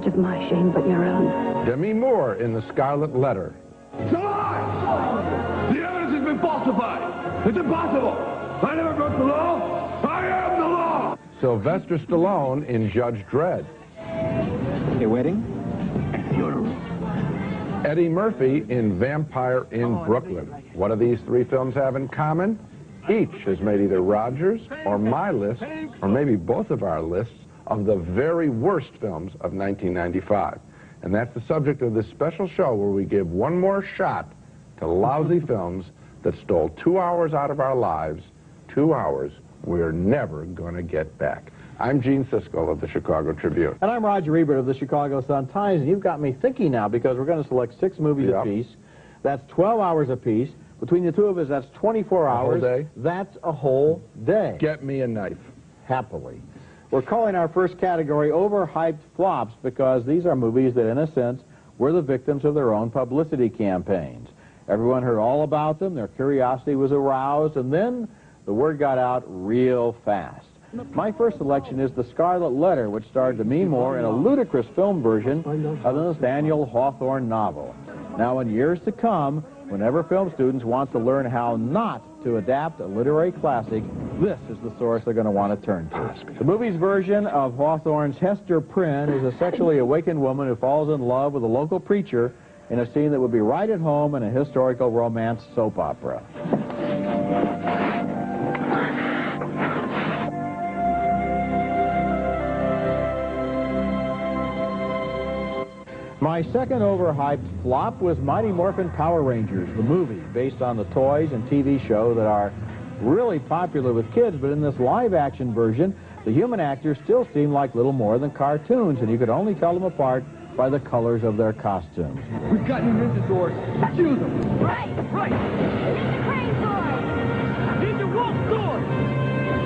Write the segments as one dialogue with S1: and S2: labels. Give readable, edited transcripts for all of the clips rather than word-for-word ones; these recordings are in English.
S1: Of my shame, but your own.
S2: Demi Moore in The Scarlet Letter.
S3: It's a lie! The evidence has been falsified! It's impossible! I never broke the law! I am the law!
S2: Sylvester Stallone in Judge Dredd.
S4: A wedding?
S3: Funeral.
S2: Eddie Murphy in Vampire in Brooklyn. What do these three films have in common? Each has made either Roger's or my list, or maybe both of our lists, of the very worst films of 1995. And that's the subject of this special show where we give one more shot to lousy films that stole 2 hours out of our lives, 2 hours we're never going to get back. I'm Gene Siskel of the Chicago Tribune.
S5: And I'm Roger Ebert of the Chicago Sun-Times, and you've got me thinking now because we're going to select 6 movies apiece. That's 12 hours apiece. Between the two of us, that's 24 hours.
S2: A whole day?
S5: That's a whole day.
S2: Get me a knife.
S5: Happily. We're calling our first category Overhyped Flops because these are movies that, in a sense, were the victims of their own publicity campaigns. Everyone heard all about them, their curiosity was aroused, and then the word got out real fast. My first selection is The Scarlet Letter, which starred Demi Moore in a ludicrous film version of the Nathaniel Hawthorne novel. Now, in years to come, whenever film students want to learn how not to adapt a literary classic, this is the source they're going to want to turn to. The movie's version of Hawthorne's Hester Prynne is a sexually awakened woman who falls in love with a local preacher in a scene that would be right at home in a historical romance soap opera. My second overhyped flop was Mighty Morphin Power Rangers, the movie, based on the toys and TV show that are really popular with kids, but in this live-action version, the human actors still seem like little more than cartoons, and you could only tell them apart by the colors of their costumes.
S3: We've got new ninja swords. Choose them.
S1: Right!
S3: Right!
S1: Ninja Crane Sword!
S3: Ninja Wolf Sword!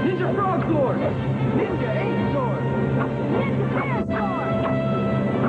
S3: Ninja Frog Sword! Ninja Ape Sword!
S1: Ninja Bear Sword!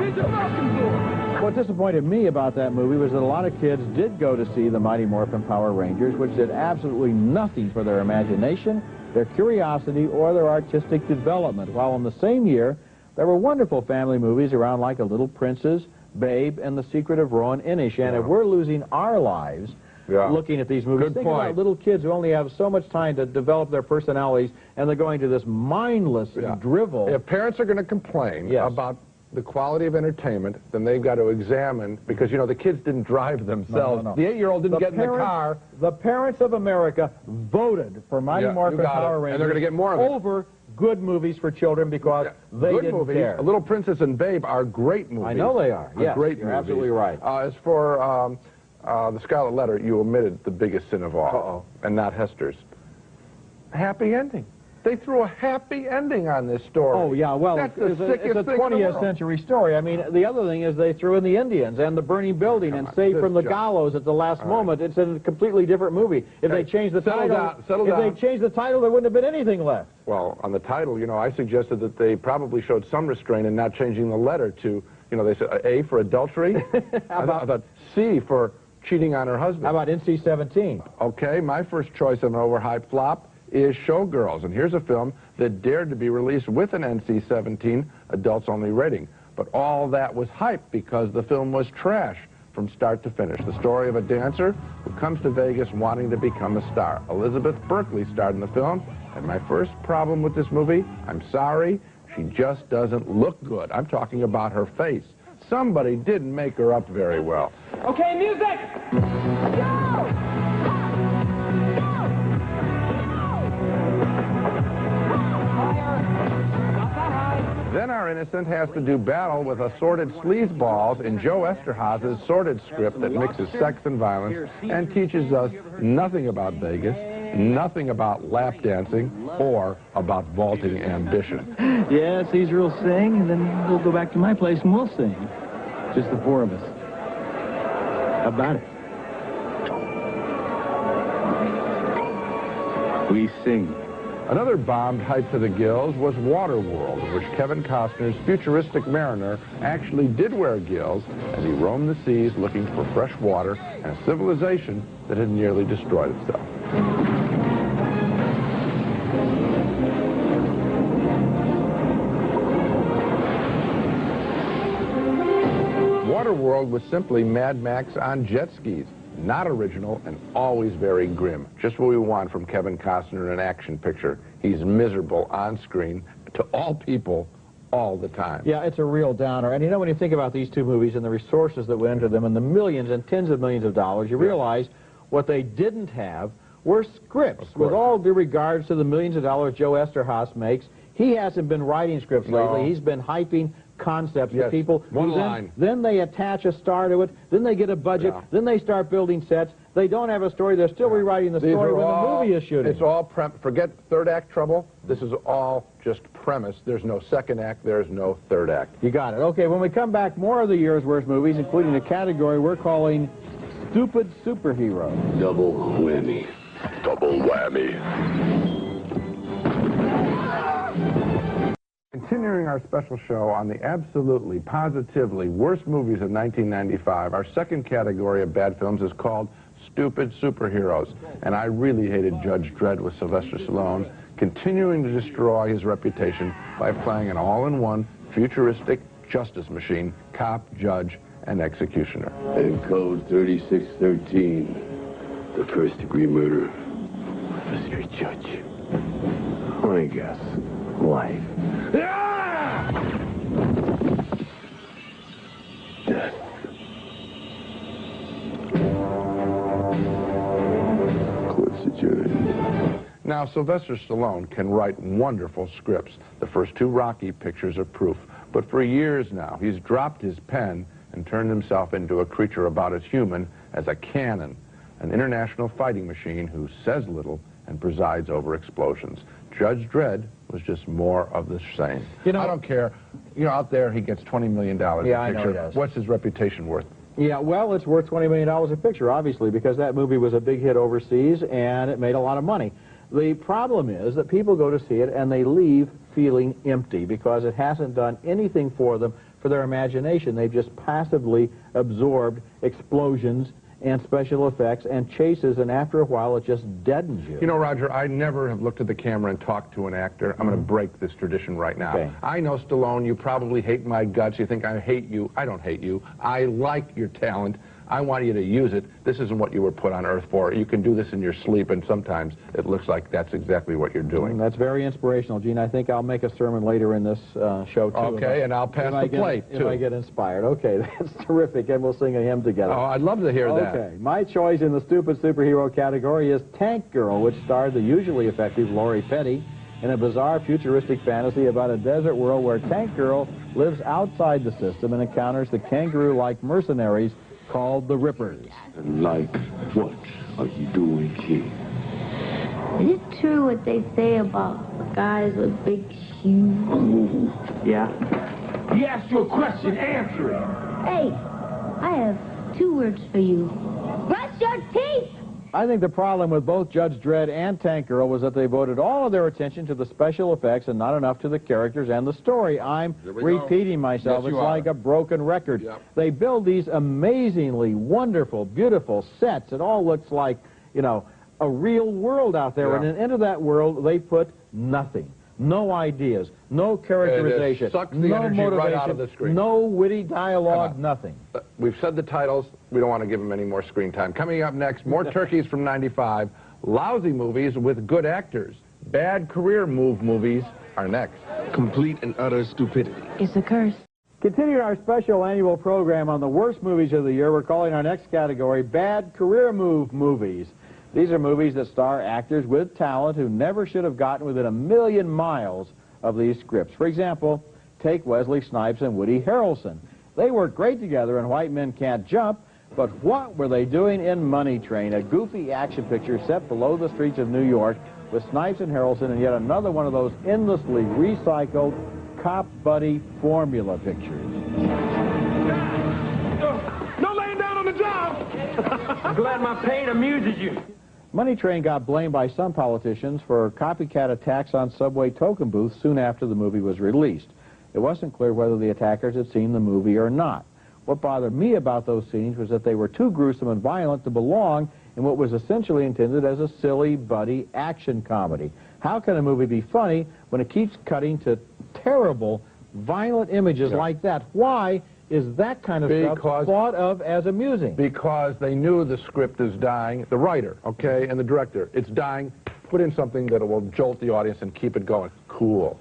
S3: Ninja Falcon Sword!
S5: What disappointed me about that movie was that a lot of kids did go to see the Mighty Morphin Power Rangers, which did absolutely nothing for their imagination, their curiosity, or their artistic development, while in the same year, there were wonderful family movies around like A Little Princess, Babe, and The Secret of Rowan Inish. And if we're losing our lives looking at these movies, think about little kids who only have so much time to develop their personalities, and they're going to this mindless drivel.
S2: If parents are going to complain about the quality of entertainment, then they've got to examine, because, you know, the kids didn't drive themselves. The 8-year-old didn't get in the car.
S5: The parents of America voted for Mighty Morphin Power Rangers
S2: and they're going to get more of it.
S5: over good movies for children because they didn't care.
S2: A Little Princess and Babe are great movies.
S5: I know they are. Yes,
S2: great
S5: you're
S2: movies.
S5: absolutely right.
S2: As for The Scarlet Letter, you omitted the biggest sin of all, and not Hester's. Happy ending. They threw a happy ending on this story.
S5: Oh, yeah, well,
S2: That's the sickest
S5: it's a
S2: thing in the
S5: 20th
S2: world.
S5: century story. I mean, the other thing is they threw in the Indians and the burning building and saved from the gallows at the last moment. It's a completely different movie. If they changed the title, they changed the title, there wouldn't have been anything left.
S2: Well, on the title, you know, I suggested that they probably showed some restraint in not changing the letter to, you know, they said A for adultery, I thought C for cheating on her husband.
S5: How about NC-17?
S2: Okay, my first choice of an overhyped flop is Showgirls, and here's a film that dared to be released with an NC-17 adults-only rating. But all that was hype because the film was trash from start to finish. The story of a dancer who comes to Vegas wanting to become a star. Elizabeth Berkley starred in the film, and my first problem with this movie, I'm sorry, she just doesn't look good. I'm talking about her face. Somebody didn't make her up very well.
S3: Okay, music!
S1: Go!
S2: Then our innocent has to do battle with assorted sleazeballs in Joe Esterhazy's sordid script that mixes sex and violence and teaches us nothing about Vegas Nothing about lap dancing or about vaulting ambition.
S6: Yeah, Caesar will sing, and then we'll go back to my place and we'll sing. Just the four of us. How about it? We sing.
S2: Another bombed hype to the gills was Waterworld, in which Kevin Costner's futuristic mariner actually did wear gills as he roamed the seas looking for fresh water and a civilization that had nearly destroyed itself. Waterworld was simply Mad Max on jet skis. Not original and always very grim. Just what we want from Kevin Costner in an action picture. He's miserable on screen to all people all the time.
S5: Yeah, it's a real downer. And you know, when you think about these two movies and the resources that went into them and the millions and tens of millions of dollars, you realize what they didn't have were scripts. With all due regards to the millions of dollars Joe Esterhaus makes, he hasn't been writing scripts lately. He's been hyping concepts to people.
S2: One line.
S5: Then they attach a star to it. Then they get a budget. Then they start building sets. They don't have a story. They're still rewriting the story when the movie is shooting.
S2: It's all forget third act trouble. This is all just premise. There's no second act. There's no third act.
S5: You got it. Okay, when we come back, more of the year's worst movies, including a category we're calling Stupid Superhero.
S3: Double whammy. Double whammy.
S2: Continuing our special show on the absolutely, positively worst movies of 1995, our second category of bad films is called Stupid Superheroes. And I really hated Judge Dredd with Sylvester Stallone, continuing to destroy his reputation by playing an all-in-one, futuristic justice machine, cop, judge, and executioner.
S3: And code 3613, the first-degree murder was your judge. I guess life. Death. Court's adjourned.
S2: Now, Sylvester Stallone can write wonderful scripts. The first two Rocky pictures are proof. But for years now, he's dropped his pen and turned himself into a creature about as human as a cannon, an international fighting machine who says little and presides over explosions. Judge Dredd was just more of the same. You know, I don't care. You know, out there he gets $20 million a picture.
S5: I know he does.
S2: What's his reputation worth?
S5: Yeah, well, it's worth $20 million a picture, obviously, because that movie was a big hit overseas and it made a lot of money. The problem is that people go to see it and they leave feeling empty because it hasn't done anything for them, for their imagination. They've just passively absorbed explosions and special effects and chases, and after a while it just deadens you.
S2: You know, Roger, I never have looked at the camera and talked to an actor. I'm going to break this tradition right now.
S5: Okay.
S2: I know, Stallone, you probably hate my guts. You think I hate you. I don't hate you. I like your talent. I want you to use it. This isn't what you were put on Earth for. You can do this in your sleep, and sometimes it looks like that's exactly what you're doing.
S5: That's very inspirational, Gene. I think I'll make a sermon later in this show, too.
S2: Okay, and I'll pass the plate, too.
S5: If I get inspired. Okay, that's terrific, and we'll sing a hymn together.
S2: Oh, I'd love to hear that.
S5: Okay, my choice in the stupid superhero category is Tank Girl, which starred the usually effective Lori Petty in a bizarre futuristic fantasy about a desert world where Tank Girl lives outside the system and encounters the kangaroo-like mercenaries called the Rippers.
S3: And like, what are you doing here?
S7: Is it true what they say about guys with big shoes?
S6: Yeah? He asked you a question, answer it.
S7: Hey, I have 2 words for you. Brush your teeth!
S5: I think the problem with both Judge Dredd and Tank Girl was that they devoted all of their attention to the special effects and not enough to the characters and the story. I'm repeating myself.
S2: Yes,
S5: it's like a broken record.
S2: Yep.
S5: They build these amazingly wonderful, beautiful sets. It all looks like, you know, a real world out there.
S2: Yeah.
S5: And into that world, they put nothing. No ideas, no characterization,
S2: It sucks the
S5: no
S2: energy
S5: motivation,
S2: right out of the screen.
S5: no witty dialogue, nothing.
S2: We've said the titles. We don't want to give them any more screen time. Coming up next, more turkeys from 95, lousy movies with good actors. Bad career move movies are next.
S3: Complete and utter stupidity.
S7: It's a curse.
S5: Continuing our special annual program on the worst movies of the year, we're calling our next category Bad Career Move Movies. These are movies that star actors with talent who never should have gotten within 1,000,000 miles of these scripts. For example, take Wesley Snipes and Woody Harrelson. They worked great together in White Men Can't Jump, But what were they doing in Money Train, a goofy action picture set below the streets of New York with Snipes and Harrelson and yet another one of those endlessly recycled cop buddy formula pictures?
S3: No laying down on the job!
S6: I'm glad my pain amuses you.
S5: Money Train got blamed by some politicians for copycat attacks on subway token booths soon after the movie was released. It wasn't clear whether the attackers had seen the movie or not. What bothered me about those scenes was that they were too gruesome and violent to belong in what was essentially intended as a silly, buddy action comedy. How can a movie be funny when it keeps cutting to terrible, violent images like that? Why is that kind of stuff thought of as amusing?
S2: Because they knew the script is dying, the writer, okay, and the director. It's dying. Put in something that will jolt the audience and keep it going. Cool.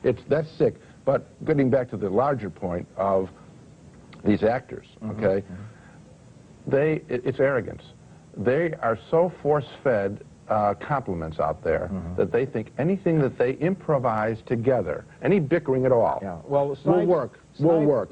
S2: That's sick. But getting back to the larger point of these actors, okay, it's arrogance. They are so force-fed compliments out there that they think anything that they improvise together, any bickering at all,
S5: will
S2: work.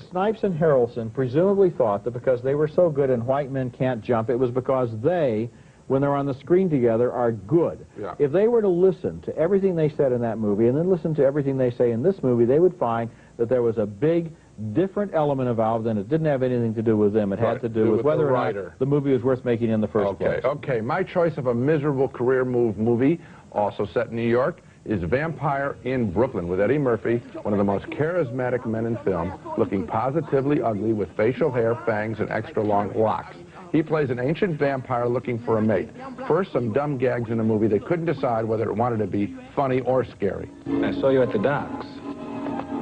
S5: Snipes and Harrelson presumably thought that because they were so good in White Men Can't Jump, it was because they, when they're on the screen together, are good.
S2: Yeah.
S5: If they were to listen to everything they said in that movie and then listen to everything they say in this movie, they would find that there was a big, different element involved, and it didn't have anything to do with them. It had to do with whether or not the movie was worth making in the first place.
S2: Okay, my choice of a miserable career move movie, also set in New York, is Vampire in Brooklyn with Eddie Murphy, one of the most charismatic men in film, looking positively ugly with facial hair, fangs, and extra long locks. He plays an ancient vampire looking for a mate. First, some dumb gags in the movie they couldn't decide whether it wanted to be funny or scary.
S6: I saw you at the docks.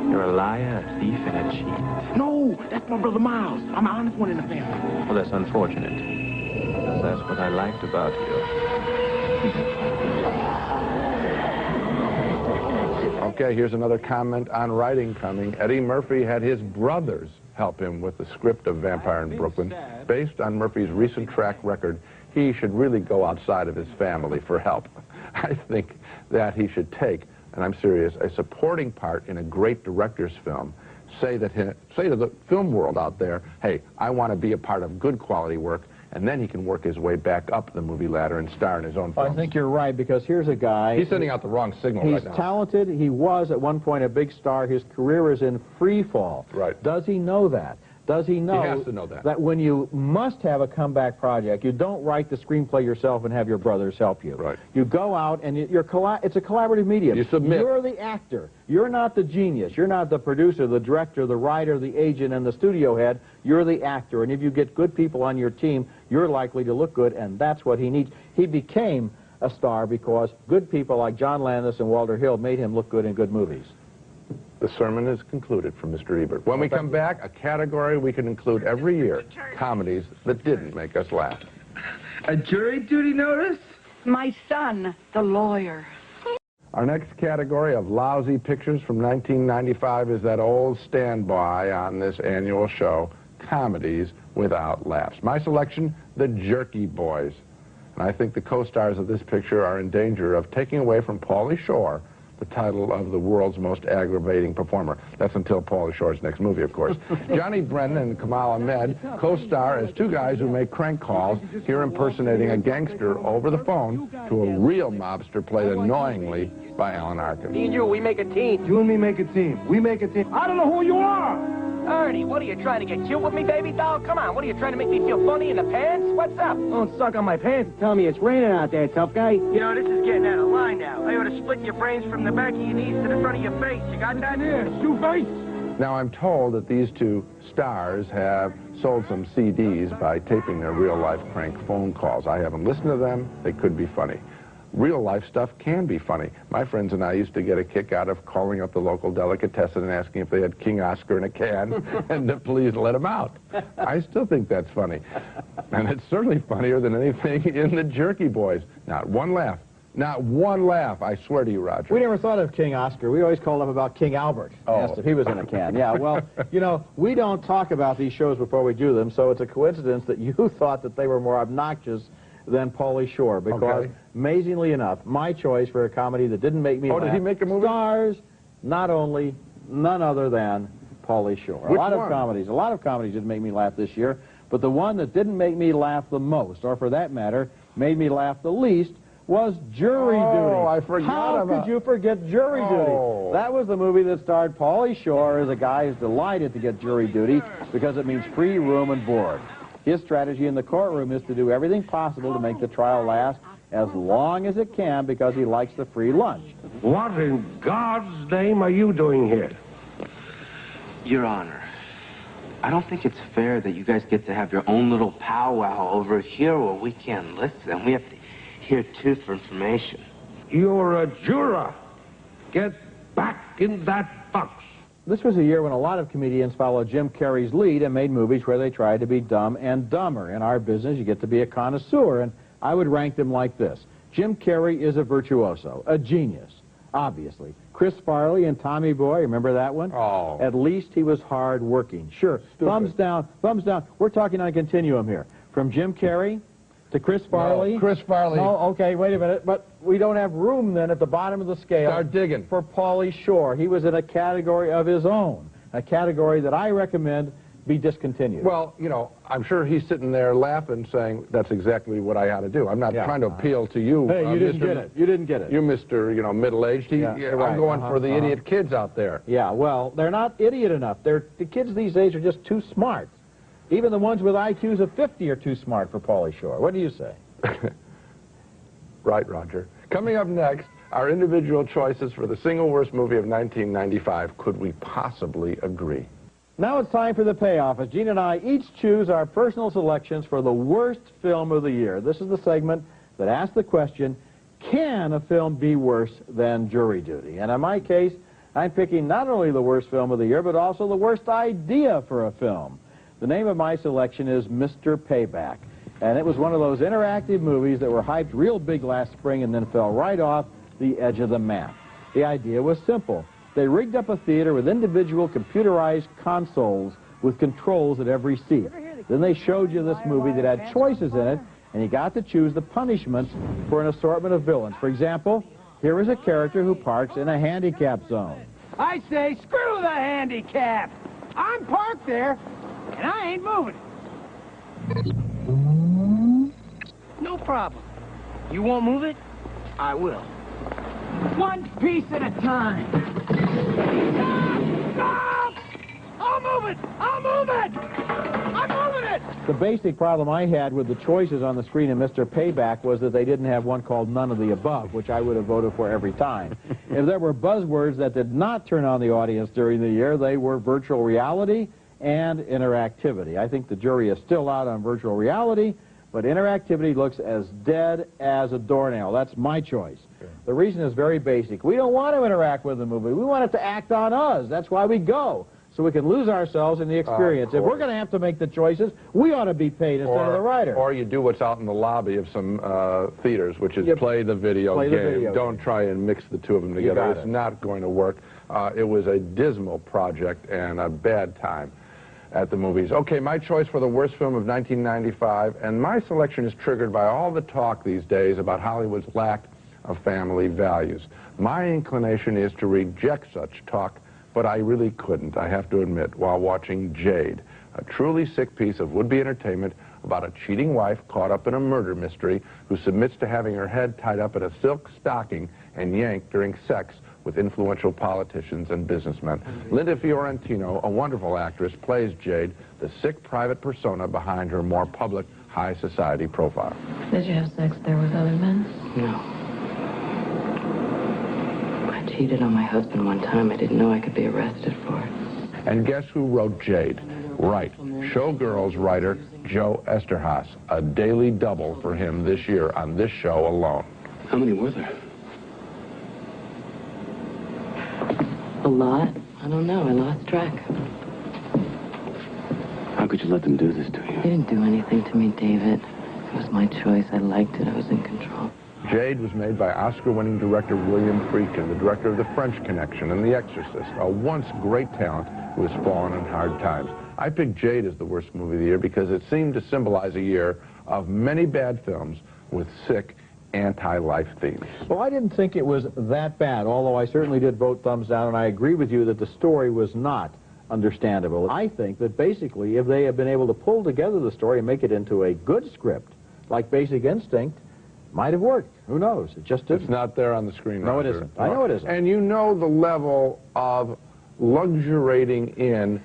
S6: You're a liar, a thief, and a cheat.
S3: No, that's my brother Miles. I'm the honest one in the family.
S6: Well, that's unfortunate. That's what I liked about you.
S2: Okay, here's another comment on writing coming. Eddie Murphy had his brothers help him with the script of Vampire in Brooklyn. Based on Murphy's recent track record, he should really go outside of his family for help. I think that he should take, and I'm serious, a supporting part in a great director's film. Say to the film world out there, hey, I want to be a part of good quality work, and then he can work his way back up the movie ladder and star in his own films.
S5: I think you're right, because here's a guy...
S2: He's sending out the wrong signal right now.
S5: He's talented. He was, at one point, a big star. His career is in free fall.
S2: Right.
S5: Does he know that? Does he know,
S2: he has to know that
S5: when you must have a comeback project, you don't write the screenplay yourself and have your brothers help you.
S2: Right.
S5: You go out and it's a collaborative medium.
S2: You submit.
S5: You're the actor. You're not the genius. You're not the producer, the director, the writer, the agent, and the studio head. You're the actor. And if you get good people on your team, you're likely to look good, and that's what he needs. He became a star because good people like John Landis and Walter Hill made him look good in good movies.
S2: The sermon is concluded from Mr. Ebert. When we come back, a category we can include every year, comedies that didn't make us laugh.
S3: A jury duty notice?
S1: My son, the lawyer.
S2: Our next category of lousy pictures from 1995 is that old standby on this annual show, comedies without laughs. My selection, The Jerky Boys. And I think the co-stars of this picture are in danger of taking away from Pauly Shore the title of the world's most aggravating performer. That's until Pauly Shore's next movie, of course. Johnny Brennan and Kamal Ahmed co-star as two guys who make crank calls, here impersonating a gangster over the phone to a real mobster played annoyingly by Alan Arkin.
S8: Me and you, we make a team.
S3: You and me make a team. We make a team. I don't know who you are.
S8: Ernie, what are you trying to get cute with me, baby doll? Come on, what are you trying to make me feel funny in the pants? What's up?
S6: Don't suck on my pants and tell me it's raining out there, tough guy.
S8: You know, this is getting out of line now. I ought to split your brains from the back of your knees to the front of your face. You got that?
S3: Yeah, shoe face.
S2: Now, I'm told that these two stars have sold some CDs by taping their real-life prank phone calls. I haven't listened to them. They could be funny. Real-life stuff can be funny. My friends and I used to get a kick out of calling up the local delicatessen and asking if they had King Oscar in a can and to please let them out. I still think that's funny. And it's certainly funnier than anything in The Jerky Boys. Not one laugh. Not one laugh, I swear to you, Roger.
S5: We never thought of King Oscar. We always called him about King Albert. Asked if he was in a can. Yeah, well, you know, we don't talk about these shows before we do them, so it's a coincidence that you thought that they were more obnoxious than Pauly Shore, because amazingly enough, my choice for a comedy that didn't make me laugh.
S2: Did he make a movie?
S5: Stars none other than Pauly Shore.
S2: Which
S5: a lot
S2: one?
S5: of comedies didn't make me laugh this year, But the one that didn't make me laugh the most, or for that matter, made me laugh the least, was Jury Duty.
S2: I forgot
S5: How
S2: about...
S5: could you forget Jury Duty? That was the movie that starred Pauly Shore as a guy who's delighted to get jury duty because it means free room and board. His strategy in the courtroom is to do everything possible to make the trial last as long as it can because he likes the free lunch.
S3: What in God's name are you doing here?
S9: Your Honor, I don't think it's fair that you guys get to have your own little powwow over here where we can't listen. We have to hear truth for information.
S3: You're a juror. Get back in that box.
S5: This was a year when a lot of comedians followed Jim Carrey's lead and made movies where they tried to be dumb and dumber. In our business, you get to be a connoisseur, and I would rank them like this. Jim Carrey is a virtuoso, a genius, obviously. Chris Farley and Tommy Boy, remember that one?
S2: Oh.
S5: At least he was hard-working. Sure, thumbs down, thumbs down. We're talking on a continuum here. From Jim Carrey to Chris Farley.
S2: No, Chris Farley.
S5: No, okay, wait a minute. But we don't have room then at the bottom of the scale.
S2: Start digging.
S5: For Pauly Shore. He was in a category of his own, a category that I recommend be discontinued.
S2: Well, you know, I'm sure he's sitting there laughing, saying, that's exactly what I ought to do. I'm not trying to appeal to you.
S5: Hey, you didn't get it. You didn't get it.
S2: You, Mr., you know, middle-aged.
S5: Yeah, right.
S2: I'm going for the idiot kids out there.
S5: Yeah, well, they're not idiot enough. The kids these days are just too smart. Even the ones with IQs of 50 are too smart for Pauly Shore. What do you say?
S2: Right, Roger. Coming up next, our individual choices for the single worst movie of 1995. Could we possibly agree?
S5: Now it's time for the payoff, as Gene and I each choose our personal selections for the worst film of the year. This is the segment that asks the question, can a film be worse than Jury Duty? And in my case, I'm picking not only the worst film of the year, but also the worst idea for a film. The name of my selection is Mr. Payback. And it was one of those interactive movies that were hyped real big last spring and then fell right off the edge of the map. The idea was simple. They rigged up a theater with individual computerized consoles with controls at every seat. Then they showed you this movie that had choices in it, and you got to choose the punishments for an assortment of villains. For example, here is a character who parks in a handicap zone.
S8: I say, screw the handicap. I'm parked there, and I ain't moving. No problem. You won't move it? I will. One piece at a time. Stop! I'll move it! I'll move it! I'm moving it!
S5: The basic problem I had with the choices on the screen in Mr. Payback was that they didn't have one called None of the Above, which I would have voted for every time. If there were buzzwords that did not turn on the audience during the year, they were virtual reality and interactivity. I think the jury is still out on virtual reality, but interactivity looks as dead as a doornail. That's my choice. The reason is very basic. We don't want to interact with the movie. We want it to act on us. That's why we go, so we can lose ourselves in the experience. If we're going to have to make the choices, we ought to be paid instead of the writer.
S2: Or you do what's out in the lobby of some theaters, which is play the video game. Don't try and mix the two of them together. It's not going to work. It was a dismal project and a bad time at the movies. Okay, my choice for the worst film of 1995, and my selection is triggered by all the talk these days about Hollywood's lack of family values. My inclination is to reject such talk, but I really couldn't, I have to admit, while watching Jade, a truly sick piece of would-be entertainment about a cheating wife caught up in a murder mystery who submits to having her head tied up in a silk stocking and yanked during sex with influential politicians and businessmen. Linda Fiorentino, a wonderful actress, plays Jade, the sick private persona behind her more public high society profile.
S10: Did you have sex there with other men?
S9: No.
S10: I cheated on my husband one time. I didn't know I could be arrested for it.
S2: And guess who wrote Jade? Right, Showgirls writer Joe Esterhaas, a daily double for him this year on this show alone.
S9: How many were there?
S10: A lot? I don't know. I lost track.
S9: How could you let them do this to you?
S10: They didn't do anything to me, David. It was my choice. I liked it. I was in control.
S2: Jade was made by Oscar-winning director William Friedkin, the director of The French Connection and The Exorcist, a once great talent who has fallen in hard times. I picked Jade as the worst movie of the year because it seemed to symbolize a year of many bad films with sick, anti-life themes.
S5: Well, I didn't think it was that bad, although I certainly did vote thumbs down, and I agree with you that the story was not understandable. I think that basically if they had been able to pull together the story and make it into a good script, like Basic Instinct, might have worked. Who knows? It just didn't.
S2: It's not there on the screen.
S5: No,
S2: Roger.
S5: it isn't. I know it isn't.
S2: And you know the level of luxuriating in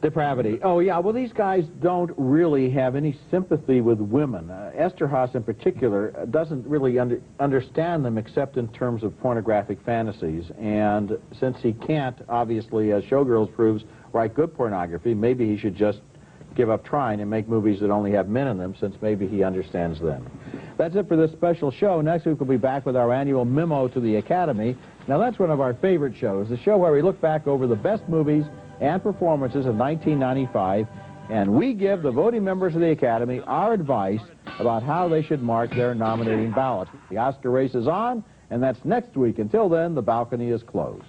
S5: depravity. Oh, yeah. Well, these guys don't really have any sympathy with women. Esterhaus, in particular, doesn't really understand them except in terms of pornographic fantasies. And since he can't, obviously, as Showgirls proves, write good pornography, maybe he should just give up trying and make movies that only have men in them, since maybe he understands them. That's it for this special show. Next week we'll be back with our annual memo to the Academy. Now, that's one of our favorite shows, the show where we look back over the best movies and performances of 1995, and we give the voting members of the Academy our advice about how they should mark their nominating ballots. The Oscar race is on, and that's next week. Until then, the balcony is closed.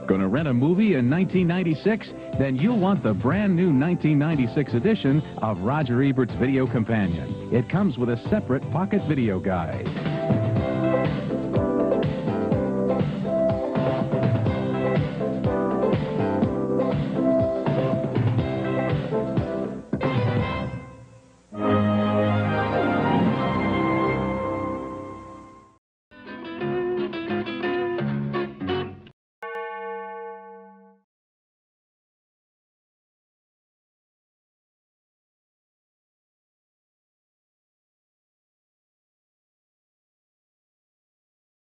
S11: Gonna rent a movie in 1996? Then you'll want the brand new 1996 edition of Roger Ebert's Video Companion. It comes with a separate pocket video guide.